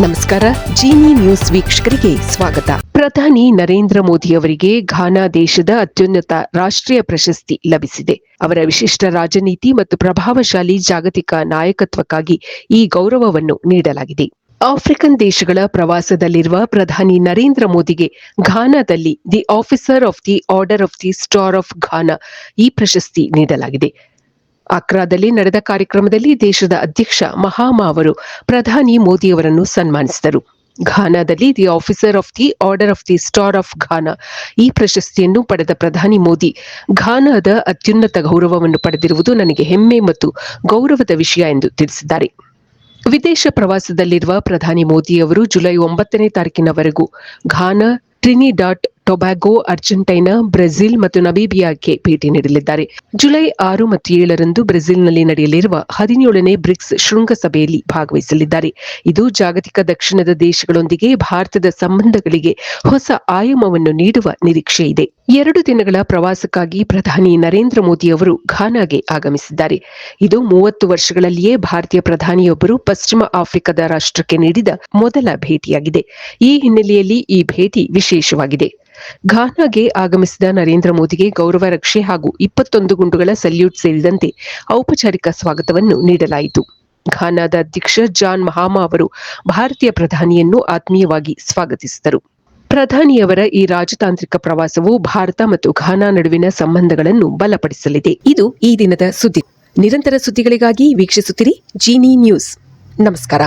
ನಮಸ್ಕಾರ. ಜಿನಿ ನ್ಯೂಸ್ ವೀಕ್ಷಕರಿಗೆ ಸ್ವಾಗತ. ಪ್ರಧಾನಿ ನರೇಂದ್ರ ಮೋದಿ ಅವರಿಗೆ ಘಾನಾ ದೇಶದ ಅತ್ಯುನ್ನತ ರಾಷ್ಟ್ರೀಯ ಪ್ರಶಸ್ತಿ ಲಭಿಸಿದೆ. ಅವರ ವಿಶಿಷ್ಟ ರಾಜನೀತಿ ಮತ್ತು ಪ್ರಭಾವಶಾಲಿ ಜಾಗತಿಕ ನಾಯಕತ್ವಕ್ಕಾಗಿ ಈ ಗೌರವವನ್ನು ನೀಡಲಾಗಿದೆ. ಆಫ್ರಿಕನ್ ದೇಶಗಳ ಪ್ರವಾಸದಲ್ಲಿರುವ ಪ್ರಧಾನಿ ನರೇಂದ್ರ ಮೋದಿಗೆ ಘಾನಾದಲ್ಲಿ the officer of the order of the star of Ghana ಈ ಪ್ರಶಸ್ತಿ ನೀಡಲಾಗಿದೆ. ಅಕ್ರಾದಲ್ಲಿ ನಡೆದ ಕಾರ್ಯಕ್ರಮದಲ್ಲಿ ದೇಶದ ಅಧ್ಯಕ್ಷ ಮಹಾಮಾ ಅವರು ಪ್ರಧಾನಿ ಮೋದಿಯವರನ್ನು ಸನ್ಮಾನಿಸಿದರು. ಘಾನಾದಲ್ಲಿ the officer of the order of the star of Ghana ಈ ಪ್ರಶಸ್ತಿಯನ್ನು ಪಡೆದ ಪ್ರಧಾನಿ ಮೋದಿ, ಘಾನಾದ ಅತ್ಯುನ್ನತ ಗೌರವವನ್ನು ಪಡೆದಿರುವುದು ನನಗೆ ಹೆಮ್ಮೆ ಮತ್ತು ಗೌರವದ ವಿಷಯ ಎಂದು ತಿಳಿಸಿದ್ದಾರೆ. ವಿದೇಶ ಪ್ರವಾಸದಲ್ಲಿರುವ ಪ್ರಧಾನಿ ಮೋದಿ ಅವರು ಜುಲೈ 9ನೇ ತಾರೀಕಿನವರೆಗೂ Ghana, Trinidad Tobago, Argentina, Brazil ಮತ್ತು ನಮೀಬಿಯಾಕ್ಕೆ ಭೇಟಿ ನೀಡಲಿದ್ದಾರೆ. ಜುಲೈ 6 ಮತ್ತು 7ರಂದು ಬ್ರೆಜಿಲ್ನಲ್ಲಿ ನಡೆಯಲಿರುವ 17ನೇ ಬ್ರಿಕ್ಸ್ ಶೃಂಗಸಭೆಯಲ್ಲಿ ಭಾಗವಹಿಸಲಿದ್ದಾರೆ. ಇದು ಜಾಗತಿಕ ದಕ್ಷಿಣದ ದೇಶಗಳೊಂದಿಗೆ ಭಾರತದ ಸಂಬಂಧಗಳಿಗೆ ಹೊಸ ಆಯಾಮವನ್ನು ನೀಡುವ ನಿರೀಕ್ಷೆ ಇದೆ. 2 ದಿನಗಳ ಪ್ರವಾಸಕ್ಕಾಗಿ ಪ್ರಧಾನಿ ನರೇಂದ್ರ ಮೋದಿ ಅವರು ಘಾನಾಗೆ ಆಗಮಿಸಿದ್ದಾರೆ. ಇದು 30 ವರ್ಷಗಳಲ್ಲಿಯೇ ಭಾರತೀಯ ಪ್ರಧಾನಿಯೊಬ್ಬರು ಪಶ್ಚಿಮ ಆಫ್ರಿಕಾದ ರಾಷ್ಟ್ರಕ್ಕೆ ನೀಡಿದ ಮೊದಲ ಭೇಟಿಯಾಗಿದೆ. ಈ ಹಿನ್ನೆಲೆಯಲ್ಲಿ ಈ ಭೇಟಿ ವಿಶೇಷವಾಗಿದೆ. ಘಾನಾಗೆ ಆಗಮಿಸಿದ ನರೇಂದ್ರ ಮೋದಿಗೆ ಗೌರವ ರಕ್ಷೆ ಹಾಗೂ 21 ಗುಂಡುಗಳ ಸಲ್ಯೂಟ್ ಸೇರಿದಂತೆ ಔಪಚಾರಿಕ ಸ್ವಾಗತವನ್ನು ನೀಡಲಾಯಿತು. ಘಾನಾದ ಅಧ್ಯಕ್ಷ ಜಾನ್ ಮಹಾಮಾ ಅವರು ಭಾರತೀಯ ಪ್ರಧಾನಿಯನ್ನು ಆತ್ಮೀಯವಾಗಿ ಸ್ವಾಗತಿಸಿದರು. ಪ್ರಧಾನಿಯವರ ಈ ರಾಜತಾಂತ್ರಿಕ ಪ್ರವಾಸವು ಭಾರತ ಮತ್ತು ಘಾನಾ ನಡುವಿನ ಸಂಬಂಧಗಳನ್ನು ಬಲಪಡಿಸಲಿದೆ. ಇದು ಈ ದಿನದ ಸುದ್ದಿ. ನಿರಂತರ ಸುದ್ದಿಗಳಿಗಾಗಿ ವೀಕ್ಷಿಸುತ್ತಿರಿ ಜಿನಿ ನ್ಯೂಸ್. ನಮಸ್ಕಾರ.